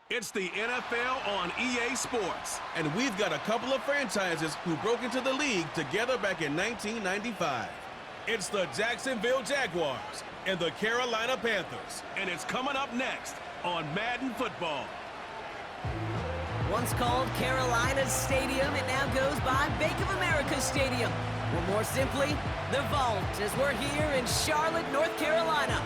It's the NFL on EA Sports. And we've got a couple of franchises who broke into the league together back in 1995. It's the Jacksonville Jaguars and the Carolina Panthers. And it's coming up next on Madden Football. Once called Carolina's Stadium, it now goes by Bank of America Stadium. Or more simply, the Vault, as we're here in Charlotte, North Carolina.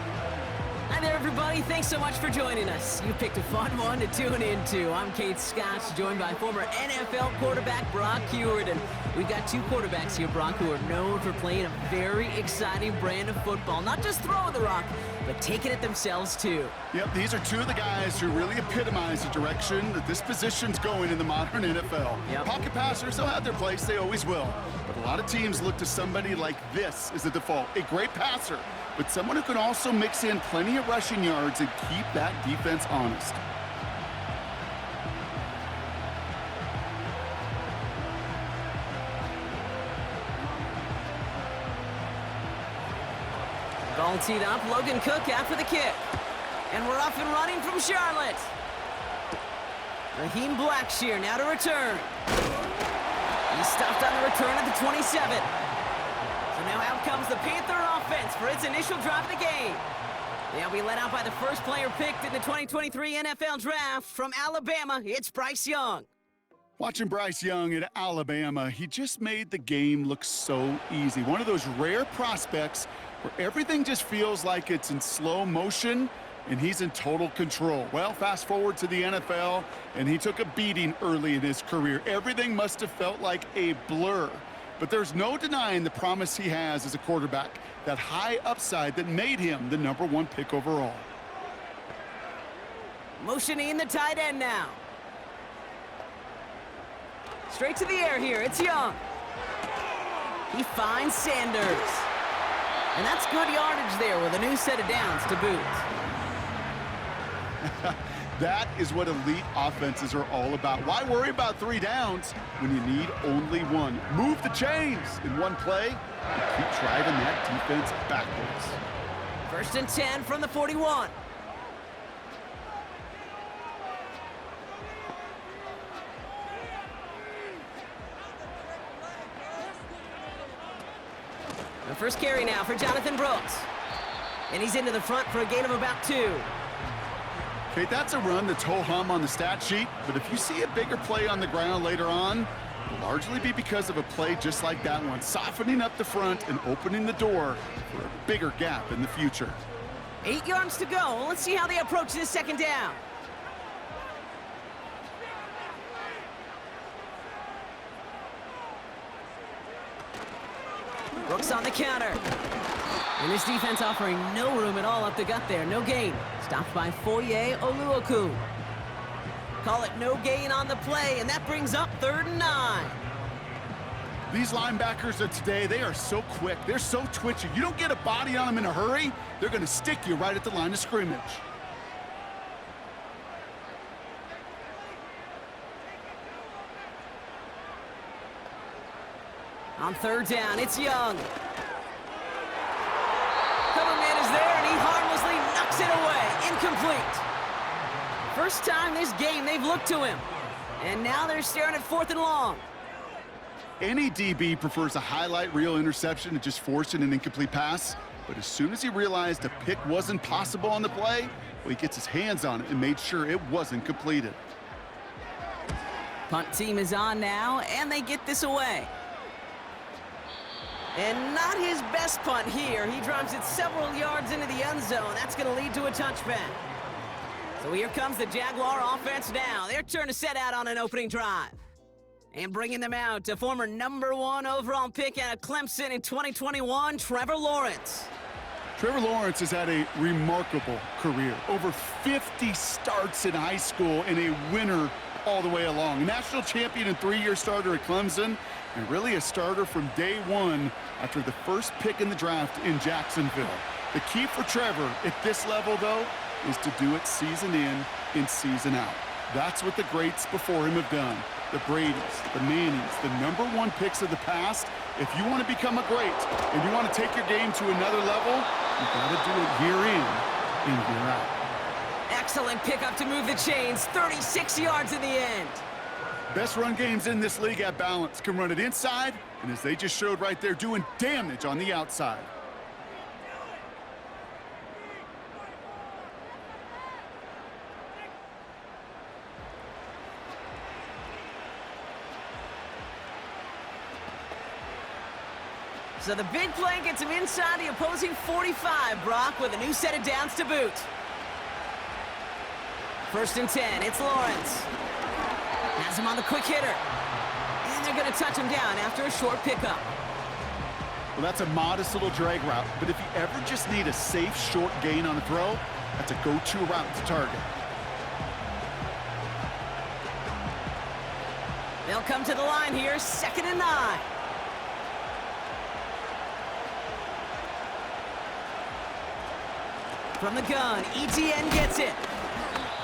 Hi there, everybody. Thanks so much for joining us. You picked a fun one to tune into. I'm Kate Scott, joined by former NFL quarterback Brock Hewitt. And we've got two quarterbacks here, Brock, who are known for playing a very exciting brand of football. Not just throwing the rock, but taking it themselves, too. Yep, these are two of the guys who really epitomize the direction that this position's going in the modern NFL. Yep. Pocket passers, they'll have their place. They always will. But a lot of teams look to somebody like this as the default. A great passer, but someone who can also mix in plenty of rushing yards and keep that defense honest. Ball teed up, Logan Cook after the kick. And we're off and running from Charlotte. Raheem Blackshear now to return. He's stopped on the return at the 27. So now out comes the Panther offense for its initial drive of the game. They'll be led out by the first player picked in the 2023 NFL Draft from Alabama. It's Bryce Young. Watching Bryce Young at Alabama, he just made the game look so easy. One of those rare prospects where everything just feels like it's in slow motion and he's in total control. Well, fast forward to the NFL, and he took a beating early in his career. Everything must have felt like a blur. But there's no denying the promise he has as a quarterback, that high upside that made him the #1 pick overall. Motioning the tight end now. Straight to the air here, it's Young. He finds Sanders. And that's good yardage there with a new set of downs to boot. That is what elite offenses are all about. Why worry about 3 downs when you need only 1? Move the chains in one play and keep driving that defense backwards. 1st and 10 from the 41. The first carry now for Jonathan Brooks. And he's into the front for a gain of about 2. Okay, that's a run that's ho-hum on the stat sheet, but if you see a bigger play on the ground later on, it'll largely be because of a play just like that one, softening up the front and opening the door for a bigger gap in the future. 8 yards to go. Let's see how they approach this second down. Brooks on the counter. And this defense offering no room at all up the gut there. No gain. Stopped by Foye Oluokun. Call it no gain on the play, and that brings up 3rd and 9. These linebackers of today, they are so quick. They're so twitchy. You don't get a body on them in a hurry, they're going to stick you right at the line of scrimmage. On 3rd down, it's Young. Cover man is there, and he harmlessly knocks it away. Incomplete. First time this game they've looked to him. And now they're staring at 4th and long. Any DB prefers a highlight reel interception to just forcing an incomplete pass. But as soon as he realized a pick wasn't possible on the play, well, he gets his hands on it and made sure it wasn't completed. Punt team is on now, and they get this away. And not his best punt here. He drives it several yards into the end zone. That's going to lead to a touchback. So here comes the Jaguar offense now. Their turn to set out on an opening drive. And bringing them out, a former #1 overall pick out of Clemson in 2021, Trevor Lawrence. Trevor Lawrence has had a remarkable career. Over 50 starts in high school and a winner all the way along. A national champion and 3-year starter at Clemson, and really a starter from day 1 after the first pick in the draft in Jacksonville. The key for Trevor at this level, though, is to do it season in and season out. That's what the greats before him have done. The Bradys, the Mannings, the #1 picks of the past. If you want to become a great and you want to take your game to another level, you've got to do it year in and year out. Excellent pickup to move the chains. 36 yards in the end. Best run games in this league at balance. Can run it inside, and as they just showed right there, doing damage on the outside. So the big play gets him inside the opposing 45, Brock, with a new set of downs to boot. 1st and 10, it's Lawrence. Has him on the quick hitter. And they're going to touch him down after a short pickup. Well, that's a modest little drag route, but if you ever just need a safe, short gain on a throw, that's a go-to route to target. They'll come to the line here, 2nd and 9. From the gun, ETN gets it.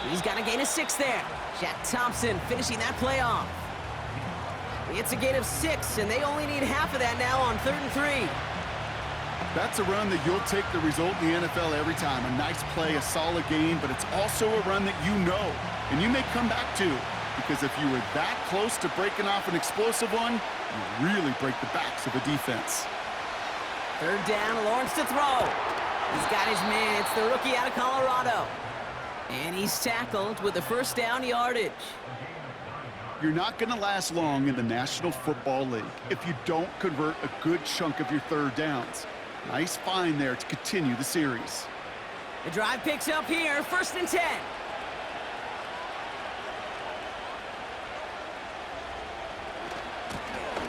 He's got a gain of 6 there. Jack Thompson finishing that play off. It's a gain of 6, and they only need half of that now on 3rd and 3. That's a run that you'll take the result in the NFL every time. A nice play, a solid gain, but it's also a run that you know, and you may come back to, because if you were that close to breaking off an explosive one, you really break the backs of a defense. 3rd down, Lawrence to throw. He's got his man. It's the rookie out of Colorado. And he's tackled with the 1st down yardage. You're not going to last long in the National Football League if you don't convert a good chunk of your 3rd downs. Nice find there to continue the series. The drive picks up here, 1st and 10.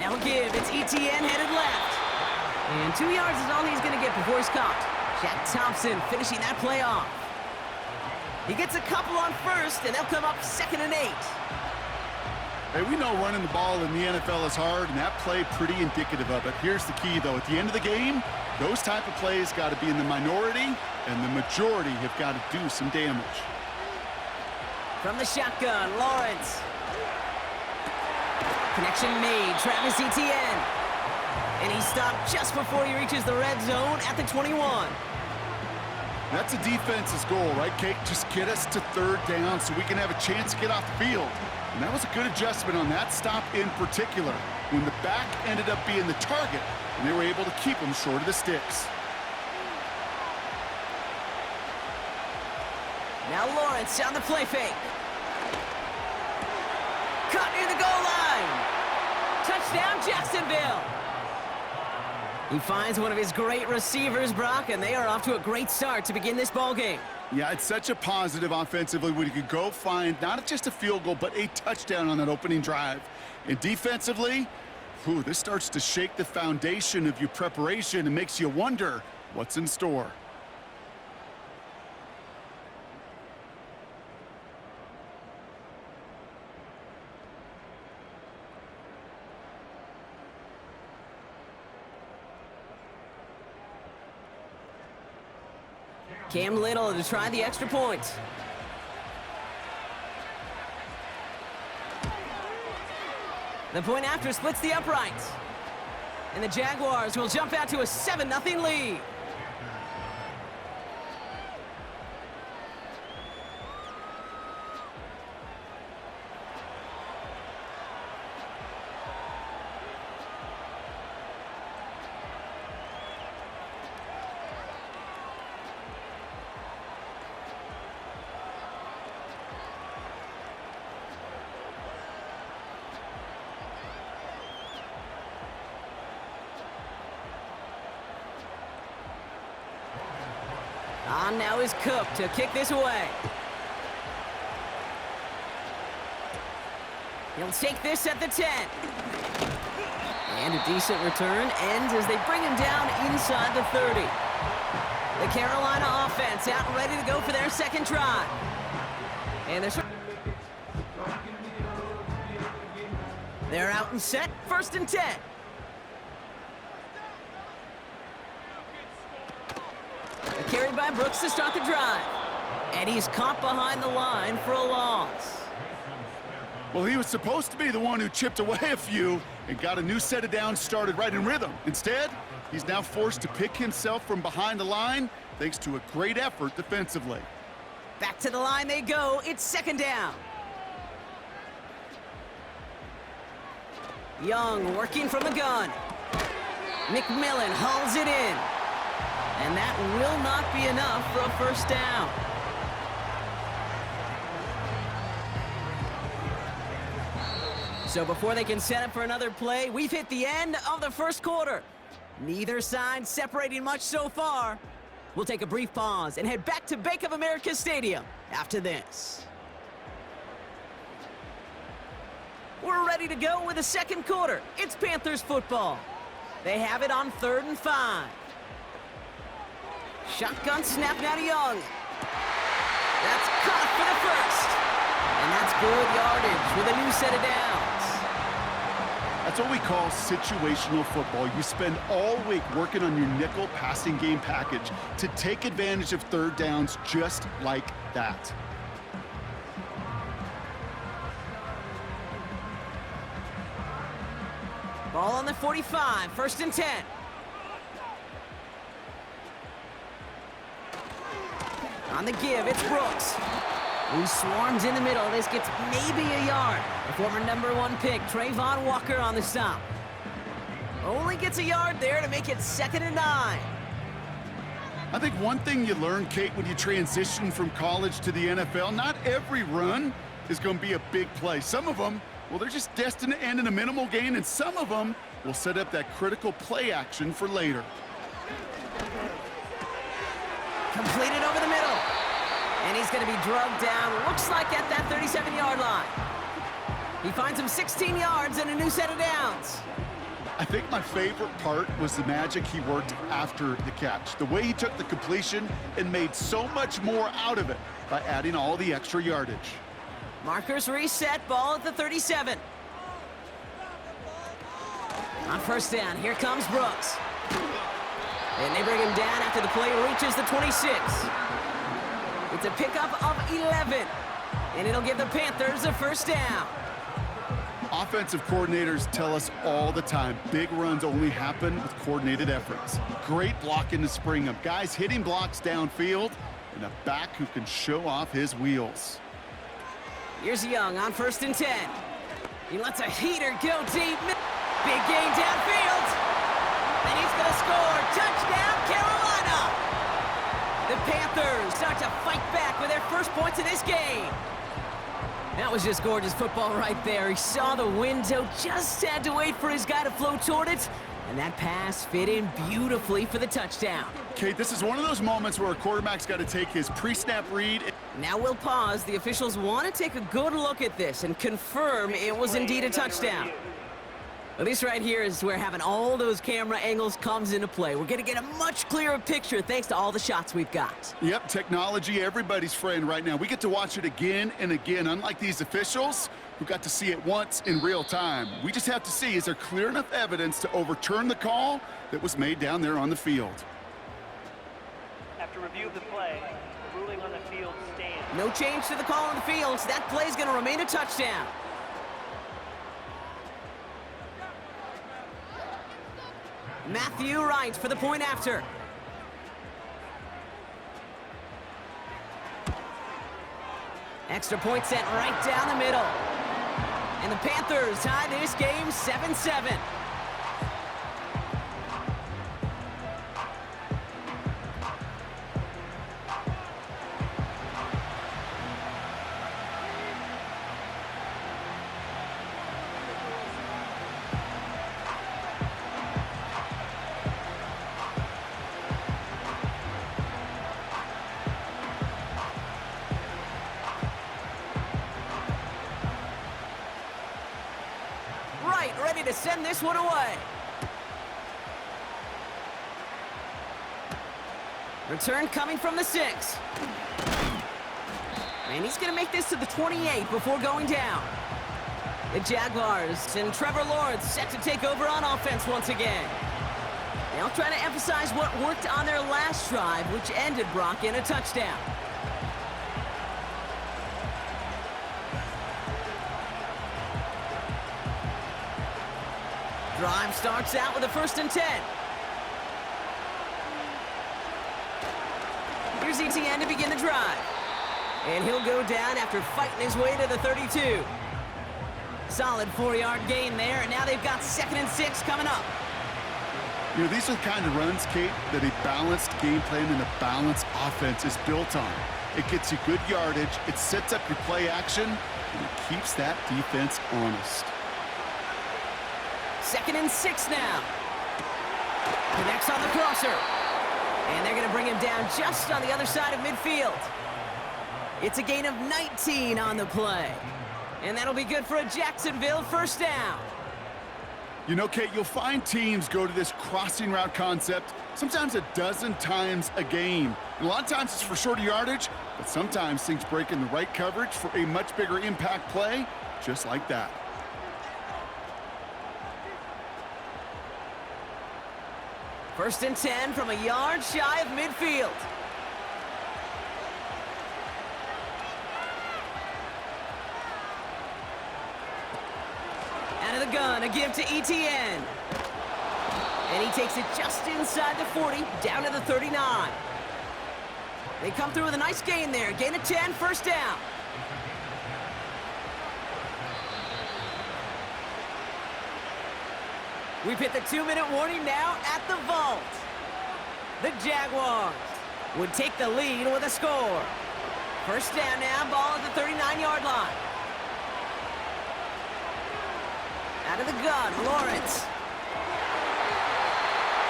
Now a give. It's ETN headed left. And 2 yards is all he's going to get before he's caught. Jack Thompson finishing that play off. He gets a couple on 1st, and they'll come up 2nd and 8. Hey, we know running the ball in the NFL is hard, and that play pretty indicative of it. Here's the key, though. At the end of the game, those type of plays got to be in the minority, and the majority have got to do some damage. From the shotgun, Lawrence. Connection made, Travis Etienne. And he stopped just before he reaches the red zone at the 21. That's a defense's goal, right, Kate? Just get us to 3rd down so we can have a chance to get off the field. And that was a good adjustment on that stop in particular, when the back ended up being the target, and they were able to keep him short of the sticks. Now Lawrence on the play fake. Caught near the goal line. Touchdown, Jacksonville. He finds one of his great receivers, Brock, and they are off to a great start to begin this ball game. Yeah, it's such a positive offensively when you can go find not just a field goal, but a touchdown on that opening drive. And defensively, this starts to shake the foundation of your preparation and makes you wonder what's in store. Cam Little to try the extra point. The point after splits the uprights. And the Jaguars will jump out to a 7-0 lead. On now is Cook to kick this away. He'll take this at the 10. And a decent return ends as they bring him down inside the 30. The Carolina offense out and ready to go for their 2nd drive. And they're out and set, 1st and 10. Carried by Brooks to start the drive. And he's caught behind the line for a loss. Well, he was supposed to be the one who chipped away a few and got a new set of downs started right in rhythm. Instead, he's now forced to pick himself from behind the line thanks to a great effort defensively. Back to the line they go. It's second down. Young working from the gun. McMillan hauls it in. And that will not be enough for a first down. So before they can set up for another play, we've hit the end of the first quarter. Neither side separating much so far. We'll take a brief pause and head back to Bank of America Stadium after this. We're ready to go with the second quarter. It's Panthers football. They have it on 3rd and 5. Shotgun snap now to Young. That's caught for the first. And that's good yardage with a new set of downs. That's what we call situational football. You spend all week working on your nickel passing game package to take advantage of third downs just like that. Ball on the 45, 1st and 10. On the give, it's Brooks, who swarms in the middle. This gets maybe a yard. The former #1 pick, Trayvon Walker, on the stop. Only gets a yard there to make it 2nd and 9. I think one thing you learn, Kate, when you transition from college to the NFL, not every run is going to be a big play. Some of them, well, they're just destined to end in a minimal gain, and some of them will set up that critical play action for later. Completed over the middle. And he's going to be drugged down, looks like at that 37-yard line. He finds him 16 yards and a new set of downs. I think my favorite part was the magic he worked after the catch. The way he took the completion and made so much more out of it by adding all the extra yardage. Markers reset, ball at the 37. On 1st down, here comes Brooks. And they bring him down after the play reaches the 26. It's a pickup of 11. And it'll give the Panthers a 1st down. Offensive coordinators tell us all the time, big runs only happen with coordinated efforts. Great blocking to spring them. Guys hitting blocks downfield, and a back who can show off his wheels. Here's Young on 1st and 10. He lets a heater go deep. Big gain downfield. And he's going to score. Touchdown, Carolina. The Panthers start to fight back with their first points in this game. That was just gorgeous football right there. He saw the window, just had to wait for his guy to float toward it. And that pass fit in beautifully for the touchdown. Kate, this is one of those moments where a quarterback's got to take his pre-snap read. Now we'll pause. The officials want to take a good look at this and confirm it was indeed a touchdown. Well, this right here is where having all those camera angles comes into play. We're going to get a much clearer picture thanks to all the shots we've got. Yep, technology, everybody's friend right now. We get to watch it again and again, unlike these officials who got to see it once in real time. We just have to see, is there clear enough evidence to overturn the call that was made down there on the field? After review of the play, the ruling on the field stands. No change to the call on the field. So that play is going to remain a touchdown. Matthew Wright for the point after. Extra point set right down the middle. And the Panthers tie this game 7-7. Ready to send this one away. Return coming from the 6. And he's going to make this to the 28 before going down. The Jaguars and Trevor Lawrence set to take over on offense once again. They'll try to emphasize what worked on their last drive, which ended Brock in a touchdown. Drive starts out with a 1st and 10. Here's ETN to begin the drive. And he'll go down after fighting his way to the 32. Solid 4-yard gain there, and now they've got 2nd and 6 coming up. You know, these are the kind of runs, Kate, that a balanced game plan and a balanced offense is built on. It gets you good yardage, it sets up your play action, and it keeps that defense honest. 2nd and 6 now. Connects on the crosser. And they're going to bring him down just on the other side of midfield. It's a gain of 19 on the play. And that'll be good for a Jacksonville first down. You know, Kate, you'll find teams go to this crossing route concept sometimes a dozen times a game. And a lot of times it's for shorter yardage, but sometimes things break in the right coverage for a much bigger impact play, just like that. First and 10 from a yard shy of midfield. Out of the gun, a give to ETN. And he takes it just inside the 40, down to the 39. They come through with a nice gain there. Gain of 10, first down. We've hit the 2-minute warning now at the vault. The Jaguars would take the lead with a score. First down now, ball at the 39-yard line. Out of the gun, Lawrence.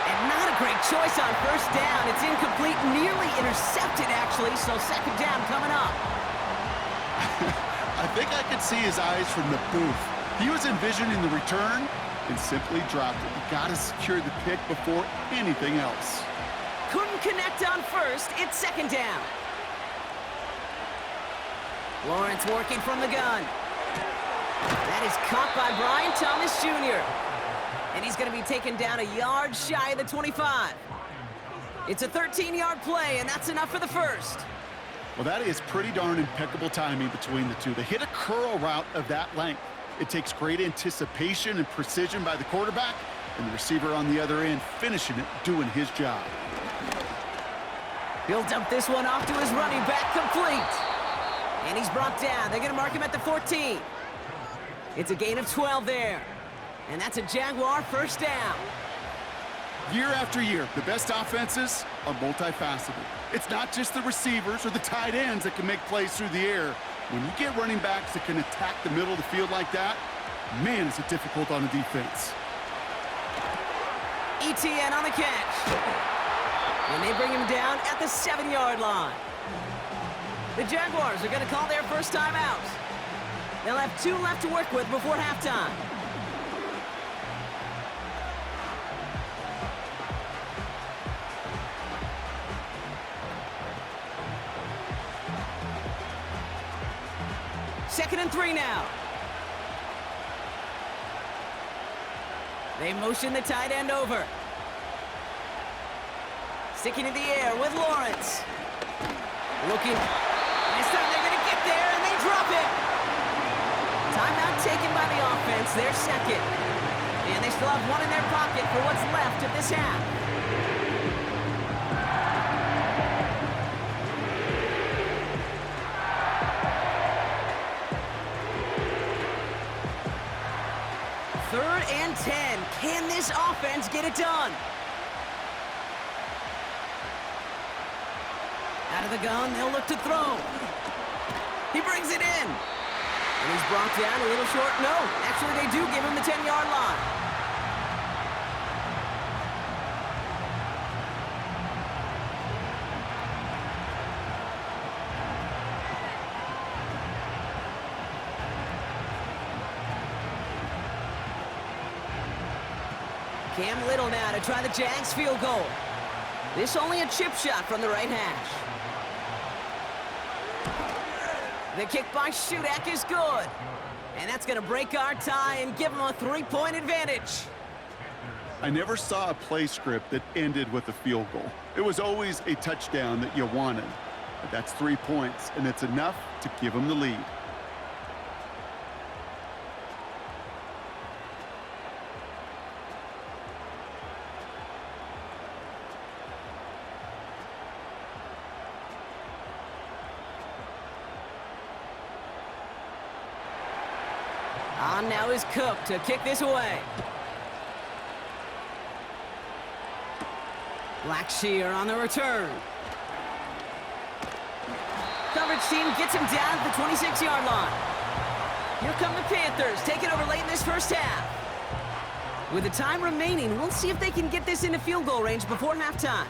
And not a great choice on first down. It's incomplete, nearly intercepted, actually, so 2nd down coming up. I think I could see his eyes from the booth. He was envisioning the return and simply dropped it. You got to secure the pick before anything else. Couldn't connect on first. It's 2nd down. Lawrence working from the gun. That is caught by Brian Thomas Jr. And he's going to be taken down a yard shy of the 25. It's a 13-yard play, and that's enough for the first. Well, that is pretty darn impeccable timing between the two. They hit a curl route of that length. It takes great anticipation and precision by the quarterback, and the receiver on the other end finishing it, doing his job. He'll dump this one off to his running back, complete. And he's brought down. They're going to mark him at the 14. It's a gain of 12 there. And that's a Jaguar first down. Year after year, the best offenses are multifaceted. It's not just the receivers or the tight ends that can make plays through the air. When you get running backs that can attack the middle of the field like that, man, is it difficult on the defense. ETN on the catch. And they bring him down at the 7-yard line. The Jaguars are going to call their first time out. They'll have 2 left to work with before halftime. Second and 3 now. They motion the tight end over. Sticking in the air with Lawrence. Looking. This time they're going to get there, and they drop it. Timeout taken by the offense, their second. And they still have 1 in their pocket for what's left of this half. Third and 10. Can this offense get it done? Out of the gun, they'll look to throw. He brings it in. And he's brought down a little short. No, actually they do give him the 10-yard line. Cam Little now to try the Jags field goal. This only a chip shot from the right hash. The kick by Shudak is good. And that's going to break our tie and give them a 3-point advantage. I never saw a play script that ended with a field goal. It was always a touchdown that you wanted. But that's 3 points, and it's enough to give them the lead. On now is Cook to kick this away. Blackshear on the return. Coverage team gets him down at the 26-yard line. Here come the Panthers, taking over late in this first half. With the time remaining, we'll see if they can get this into field goal range before halftime.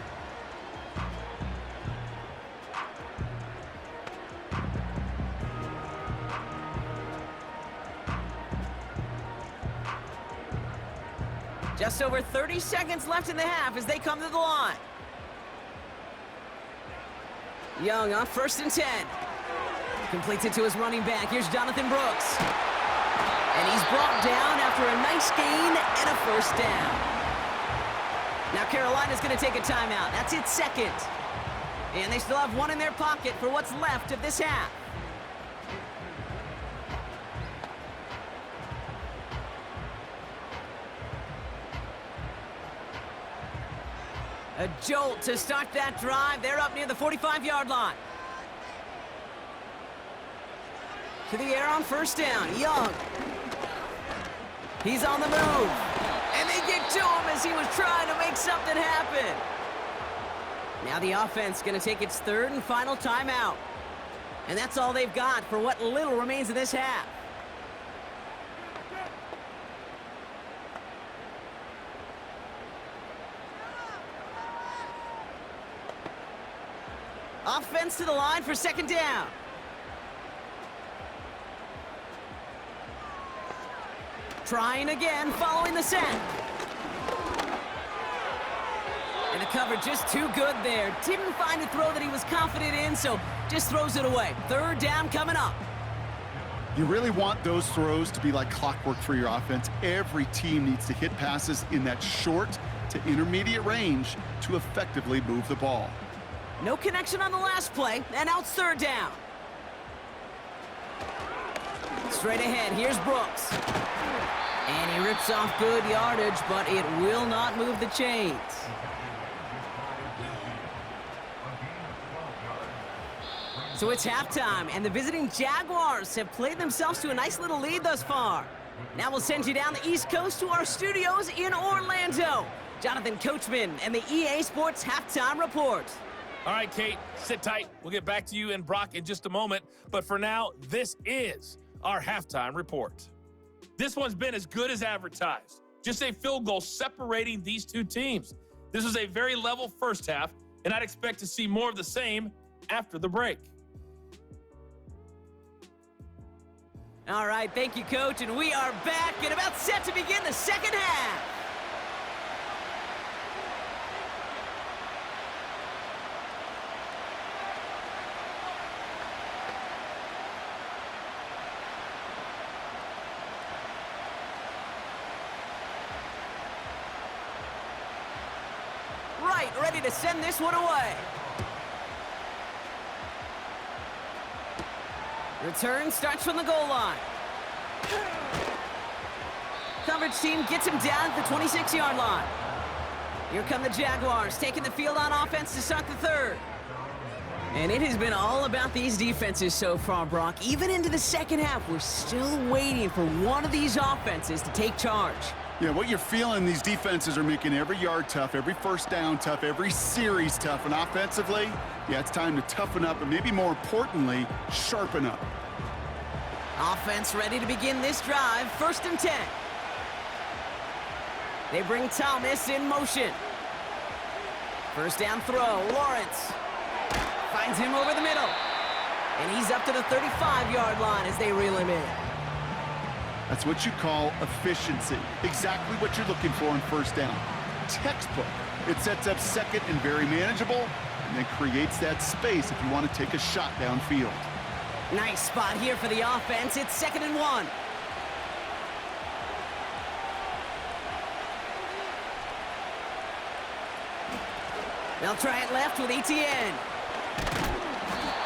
Just over 30 seconds left in the half as they come to the line. Young on 1st and 10. Completes it to his running back. Here's Jonathan Brooks. And he's brought down after a nice gain and a first down. Now Carolina's going to take a timeout. That's its second. And they still have one in their pocket for what's left of this half. A jolt to start that drive. They're up near the 45-yard line. To the air on 1st down. Young. He's on the move. And they get to him as he was trying to make something happen. Now the offense going to take its 3rd and final timeout. And that's all they've got for what little remains of this half. Offense to the line for 2nd down. Trying again, following the sack. And the coverage just too good there. Didn't find a throw that he was confident in, so just throws it away. 3rd down coming up. You really want those throws to be like clockwork for your offense. Every team needs to hit passes in that short to intermediate range to effectively move the ball. No connection on the last play, and out 3rd down. Straight ahead, here's Brooks. And he rips off good yardage, but it will not move the chains. So it's halftime, and the visiting Jaguars have played themselves to a nice little lead thus far. Now we'll send you down the East Coast to our studios in Orlando. Jonathan Coachman and the EA Sports Halftime Report. All right, Kate, sit tight. We'll get back to you and Brock in just a moment. But for now, this is our halftime report. This one's been as good as advertised. Just a field goal separating these two teams. This was a very level first half, and I'd expect to see more of the same after the break. All right, thank you, Coach, and we are back and about set to begin the second half. Right, ready to send this one away. Return starts from the goal line. Coverage team gets him down at the 26-yard line. Here come the Jaguars, taking the field on offense to start the 3rd. And it has been all about these defenses so far, Brock. Even into the second half, we're still waiting for one of these offenses to take charge. Yeah, what you're feeling, these defenses are making every yard tough, every first down tough, every series tough. And offensively, yeah, it's time to toughen up and maybe more importantly, sharpen up. Offense ready to begin this drive. 1st and 10. They bring Thomas in motion. First down throw. Lawrence finds him over the middle. And he's up to the 35-yard line as they reel him in. That's what you call efficiency. Exactly what you're looking for on first down. Textbook. It sets up second and very manageable, and then creates that space if you want to take a shot downfield. Nice spot here for the offense. It's 2nd and 1. They'll try it left with Etienne.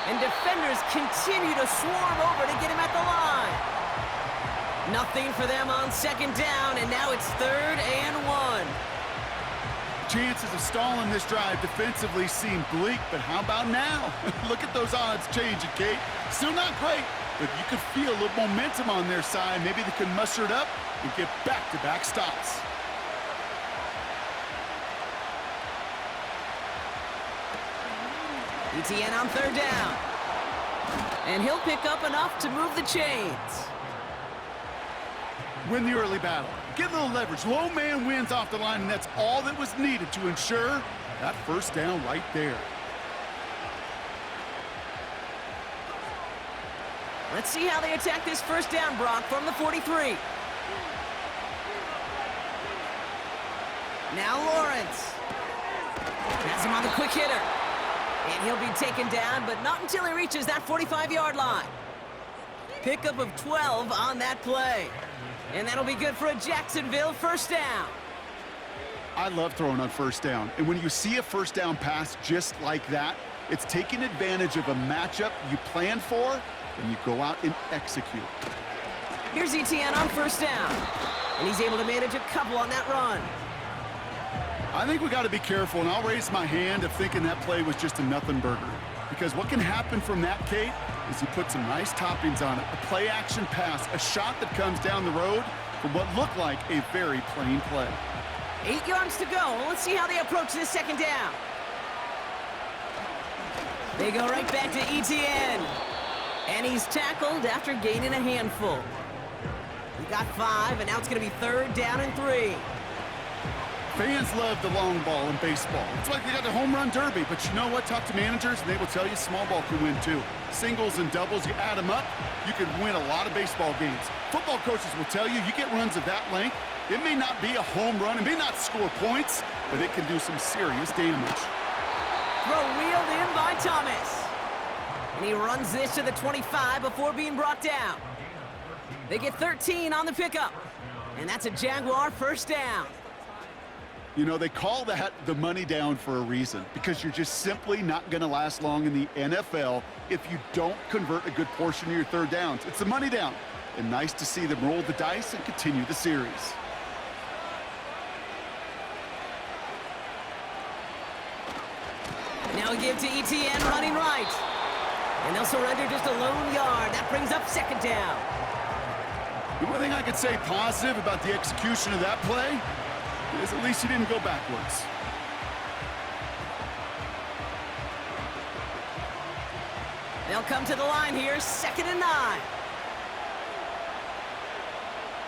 And defenders continue to swarm over to get him at the line. Nothing for them on 2nd down, and now it's 3rd and 1. Chances of stalling this drive defensively seem bleak, but how about now? Look at those odds changing, Kate. Still not great, but you could feel a little momentum on their side. Maybe they can muster it up and get back-to-back stops. ETN on third down. And he'll pick up enough to move the chains. Win the early battle. Get a little leverage. Low man wins off the line, and that's all that was needed to ensure that first down right there. Let's see how they attack this first down, Brock, from the 43. Now Lawrence. Has him on the quick hitter. And he'll be taken down, but not until he reaches that 45-yard line. Pickup of 12 on that play. And that'll be good for a Jacksonville first down. I love throwing on first down. And when you see a first down pass just like that, it's taking advantage of a matchup you planned for, and you go out and execute. Here's ETN on first down. And he's able to manage a couple on that run. I think we got to be careful, and I'll raise my hand of thinking that play was just a nothing burger. Because what can happen from that, Kate, is you put some nice toppings on it. A play-action pass, a shot that comes down the road from what looked like a very plain play. 8 yards to go. Let's see how they approach this second down. They go right back to ETN. And he's tackled after gaining a handful. He got 5, and now it's going to be third down and 3. Fans love the long ball in baseball. It's like they got the home run derby, but you know what? Talk to managers, and they will tell you small ball can win too. Singles and doubles, you add them up, you can win a lot of baseball games. Football coaches will tell you, you get runs of that length, it may not be a home run, it may not score points, but it can do some serious damage. Throw wheeled in by Thomas. And he runs this to the 25 before being brought down. They get 13 on the pickup. And that's a Jaguar first down. You know, they call that the money down for a reason, because you're just simply not going to last long in the NFL if you don't convert a good portion of your third downs. It's the money down. And nice to see them roll the dice and continue the series. Now we give to ETN running right. And they'll surrender just a lone yard. That brings up second down. The one thing I could say positive about the execution of that play is at least he didn't go backwards. They'll come to the line here, 2nd and 9.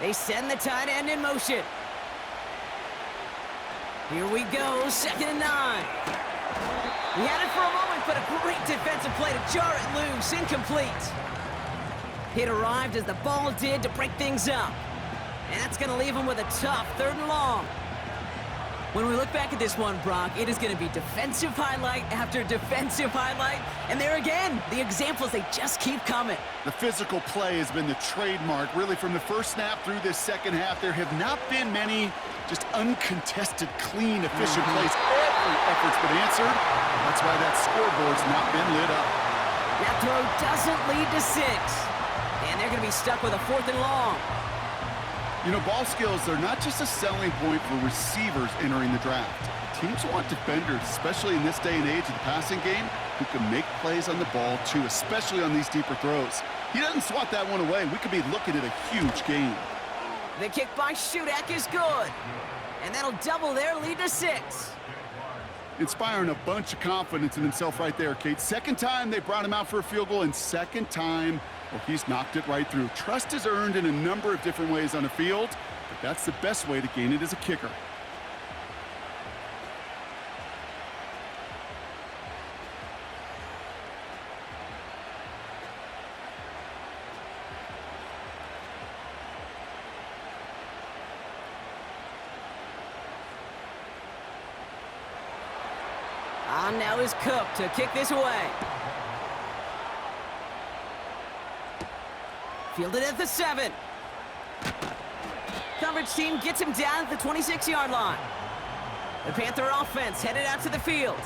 They send the tight end in motion. Here we go, 2nd and 9. He had it for a moment, but a great defensive play to jar it loose, incomplete. It arrived as the ball did to break things up. And that's going to leave him with a tough 3rd and long. When we look back at this one, Brock, it is going to be defensive highlight after defensive highlight. And there again, the examples, they just keep coming. The physical play has been the trademark, really, from the first snap through this second half. There have not been many just uncontested, clean, efficient plays. Every effort's been answered. That's why that scoreboard's not been lit up. That throw doesn't lead to 6. And they're going to be stuck with a 4th and long. You know, ball skills are not just a selling point for receivers entering the draft. Teams want defenders, especially in this day and age of the passing game, who can make plays on the ball, too, especially on these deeper throws. He doesn't swat that one away. We could be looking at a huge game. The kick by Shudak is good. And that'll double their lead to 6. Inspiring a bunch of confidence in himself right there, Kate. Second time they brought him out for a field goal, and second time, well, he's knocked it right through. Trust is earned in a number of different ways on the field, but that's the best way to gain it as a kicker. On now is Cook to kick this away. Fielded at the 7. Coverage team gets him down at the 26-yard line. The Panther offense headed out to the field.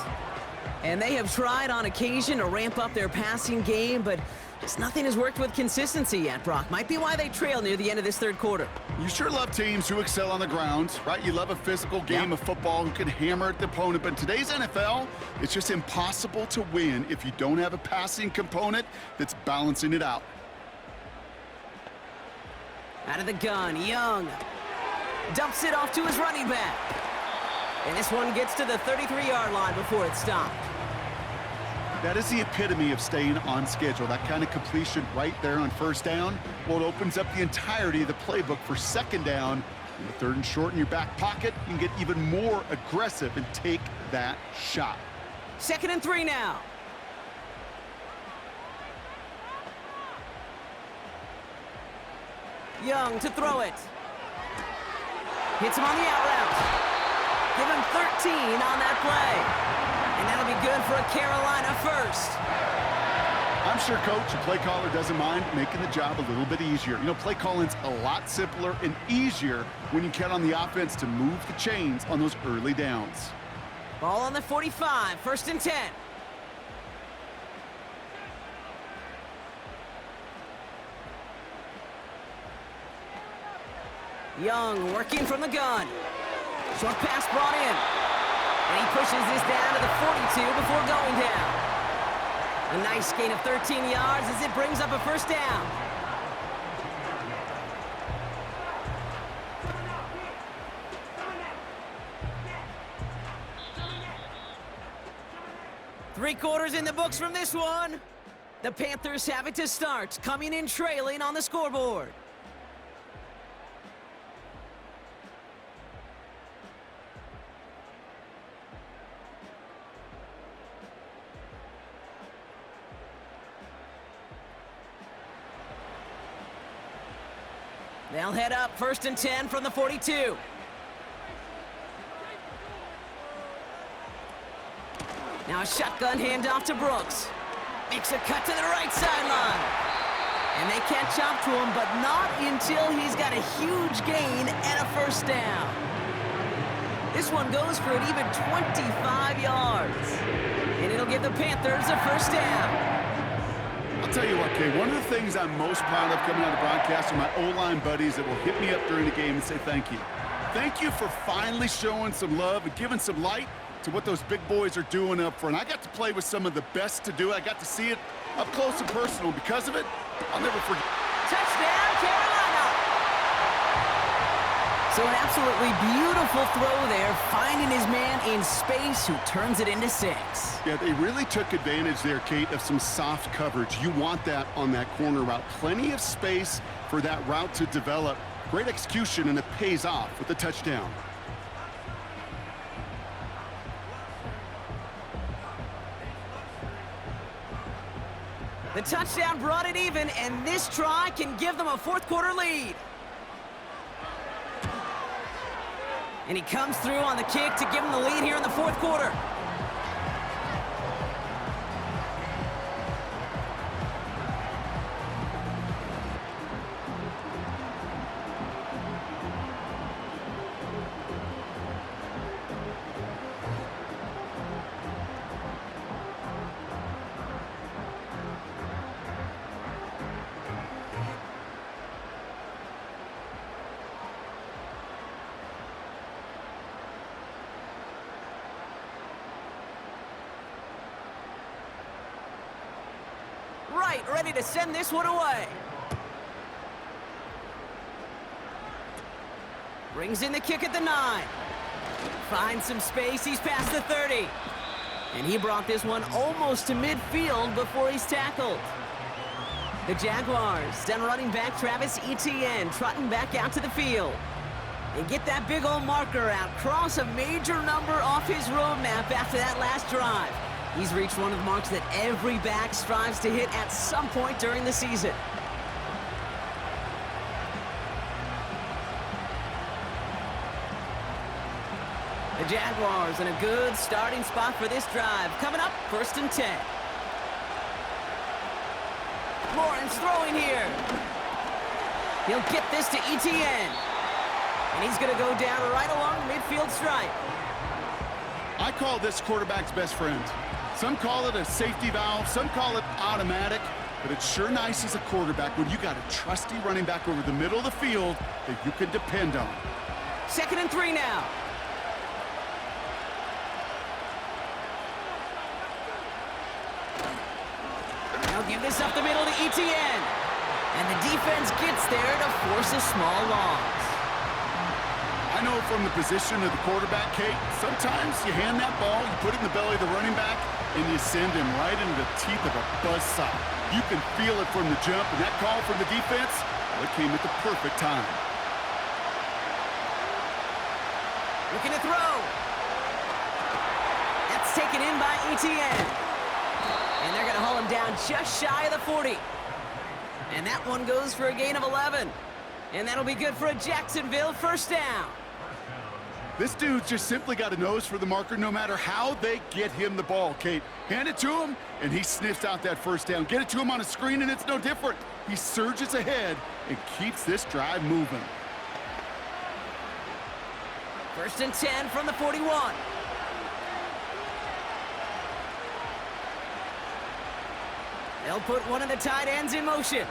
And they have tried on occasion to ramp up their passing game, but just nothing has worked with consistency yet, Brock. Might be why they trail near the end of this third quarter. You sure love teams who excel on the ground, right? You love a physical game of football who can hammer at the opponent, but in today's NFL, it's just impossible to win if you don't have a passing component that's balancing it out. Out of the gun, Young. Dumps it off to his running back. And this one gets to the 33-yard line before it's stopped. That is the epitome of staying on schedule. That kind of completion right there on first down. Well, it opens up the entirety of the playbook for second down. In the third and short in your back pocket, you can get even more aggressive and take that shot. 2nd and 3 now. Young to throw it. Hits him on the out route. Give him 13 on that play. And that'll be good for a Carolina first. I'm sure coach and play caller doesn't mind making the job a little bit easier. You know, play calling's a lot simpler and easier when you count on the offense to move the chains on those early downs. Ball on the 45, 1st and 10. Young working from the gun. Short pass brought in. And he pushes this down to the 42 before going down. A nice gain of 13 yards as it brings up a first down. Three quarters in the books from this one. The Panthers have it to start, coming in trailing on the scoreboard. They'll head up 1st and 10 from the 42. Now a shotgun handoff to Brooks. Makes a cut to the right sideline. And they catch up to him, but not until he's got a huge gain and a first down. This one goes for an even 25 yards. And it'll give the Panthers a first down. I'll tell you what, Kay, one of the things I'm most proud of coming out of the broadcast are my O-line buddies that will hit me up during the game and say thank you. Thank you for finally showing some love and giving some light to what those big boys are doing up front. I got to play with some of the best to do it. I got to see it up close and personal. Because of it, I'll never forget. Touchdown, Carolina! So an absolutely beautiful throw there, finding his man in space who turns it into 6. Yeah, they really took advantage there, Kate, of some soft coverage. You want that on that corner route. Plenty of space for that route to develop. Great execution, and it pays off with the touchdown. The touchdown brought it even, and this try can give them a 4th quarter lead. And he comes through on the kick to give them the lead here in the 4th quarter. Right, ready to send this one away. Brings in the kick at the 9. Finds some space, he's past the 30. And he brought this one almost to midfield before he's tackled. The Jaguars send running back Travis Etienne trotting back out to the field. And get that big old marker out, cross a major number off his roadmap after that last drive. He's reached one of the marks that every back strives to hit at some point during the season. The Jaguars in a good starting spot for this drive. Coming up, 1st and 10. Lawrence throwing here. He'll get this to Etienne. And he's going to go down right along the midfield stripe. I call this quarterback's best friend. Some call it a safety valve, some call it automatic, but it's sure nice as a quarterback when you got a trusty running back over the middle of the field that you can depend on. 2nd and 3 now. They'll give this up the middle to Etienne. And the defense gets there to force a small loss. I know from the position of the quarterback, Kate, sometimes you hand that ball, you put it in the belly of the running back, and you send him right into the teeth of a buzzsaw. You can feel it from the jump, and that call from the defense, well, it came at the perfect time. Looking to throw. That's taken in by Etienne. And they're going to haul him down just shy of the 40. And that one goes for a gain of 11. And that'll be good for a Jacksonville first down. This dude's just simply got a nose for the marker no matter how they get him the ball, Kate. Hand it to him, and he sniffs out that first down. Get it to him on a screen, and it's no different. He surges ahead and keeps this drive moving. First and 10 from the 41. They'll put one of the tight ends in motion.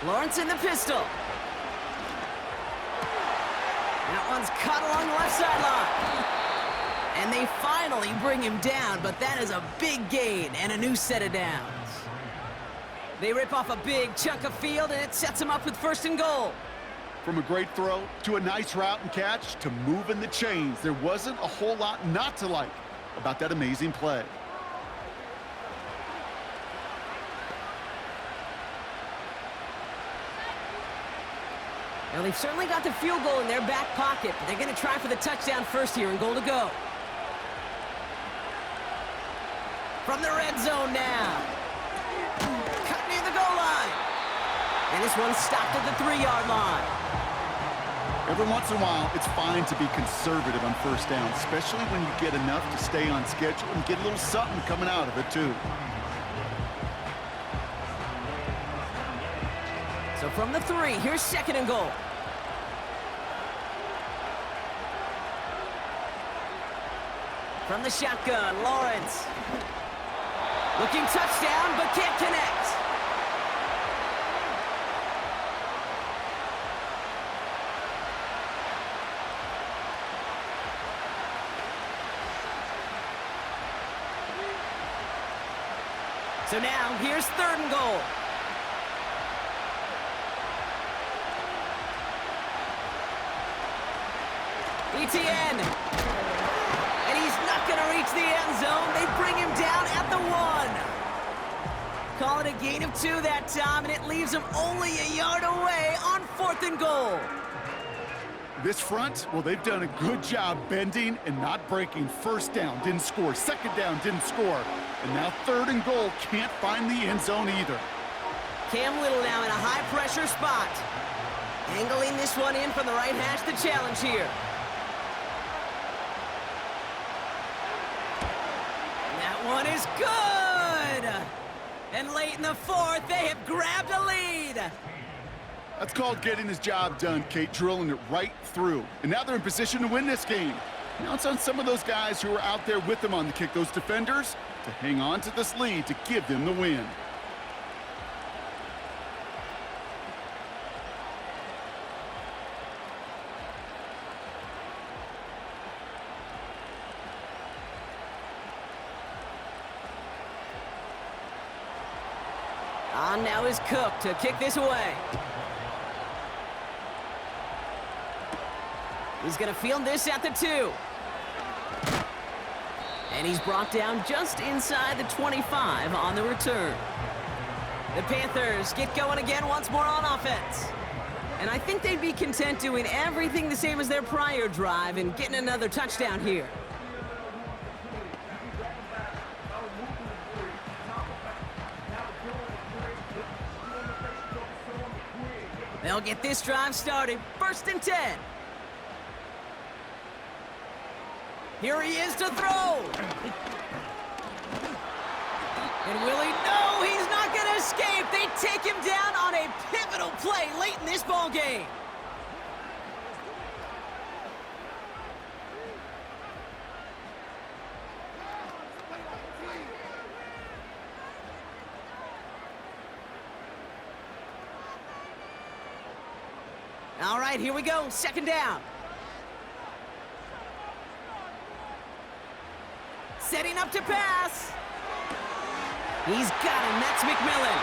Lawrence in the pistol. That one's caught along the left sideline. And they finally bring him down, but that is a big gain and a new set of downs. They rip off a big chunk of field, and it sets them up with first and goal. From a great throw to a nice route and catch to moving the chains, there wasn't a whole lot not to like about that amazing play. Now, they've certainly got the field goal in their back pocket, but they're going to try for the touchdown first here and goal to go. From the red zone now. Cut near the goal line. And this one's stopped at the 3-yard line. Every once in a while, it's fine to be conservative on first down, especially when you get enough to stay on schedule and get a little something coming out of it, too. So from the 3, here's second and goal. From the shotgun, Lawrence. Looking touchdown, but can't connect. So now, here's third and goal. Etienne. And he's not going to reach the end zone. They bring him down at the 1. Call it a gain of 2 that time, and it leaves him only a yard away on fourth and goal. This front, well, they've done a good job bending and not breaking. First down, didn't score. Second down, didn't score. And now third and goal, can't find the end zone either. Cam Little now in a high-pressure spot. Angling this one in from the right hash, the challenge here. And that one is good! And late in the fourth, they have grabbed a lead. That's called getting his job done, Kate, drilling it right through. And now they're in position to win this game. Now it's on some of those guys who are out there with them on the kick, those defenders, to hang on to this lead to give them the win. On now is Cook to kick this away. He's going to field this at the 2. And he's brought down just inside the 25 on the return. The Panthers get going again once more on offense. And I think they'd be content doing everything the same as their prior drive and getting another touchdown here. They'll get this drive started. First and 10. Here he is to throw. And will he? No, he's not going to escape. They take him down on a pivotal play late in this ball game. All right, here we go. Second down. Setting up to pass. He's got him. That's McMillan.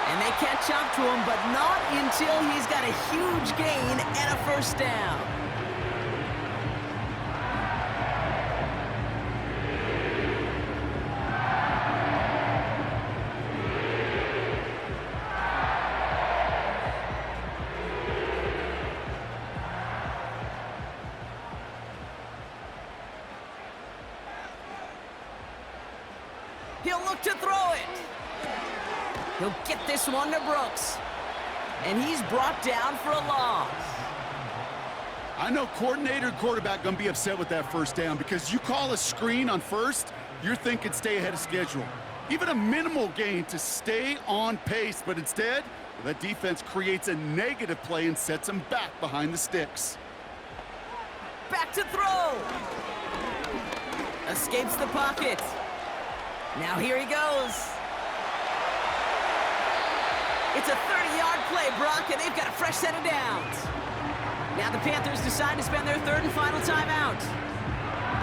And they catch up to him, but not until he's got a huge gain and a first down. He'll look to throw it. He'll get this one to Brooks. And he's brought down for a loss. I know coordinator and quarterback going to be upset with that first down because you call a screen on first, you're thinking stay ahead of schedule. Even a minimal gain to stay on pace, but instead, that defense creates a negative play and sets them back behind the sticks. Back to throw. Escapes the pocket. Now here he goes. It's a 30-yard play, Brock, and they've got a fresh set of downs. Now the Panthers decide to spend their third and final timeout.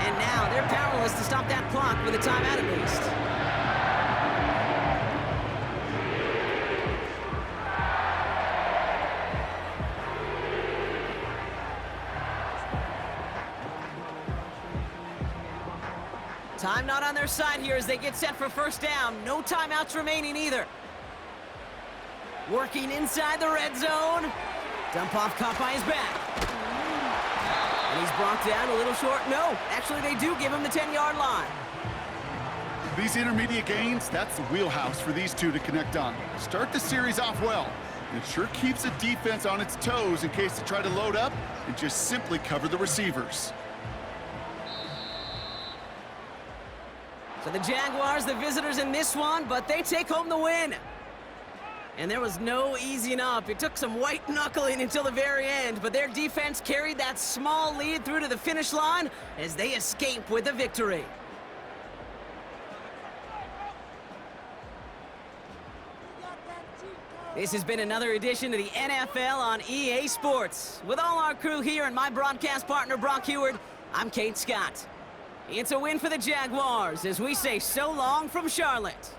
And now they're powerless to stop that clock with a timeout at least. Time not on their side here as they get set for first down. No timeouts remaining either. Working inside the red zone. Dump off caught by his back. And he's brought down a little short. No, actually they do give him the 10-yard line. These intermediate gains, that's the wheelhouse for these two to connect on. Start the series off well. It sure keeps the defense on its toes in case they try to load up and just simply cover the receivers. So the Jaguars, the visitors in this one, but they take home the win. And there was no easing up. It took some white knuckling until the very end, but their defense carried that small lead through to the finish line as they escape with a victory. This has been another edition of the NFL on EA Sports. With all our crew here and my broadcast partner, Brock Heward, I'm Kate Scott. It's a win for the Jaguars as we say so long from Charlotte.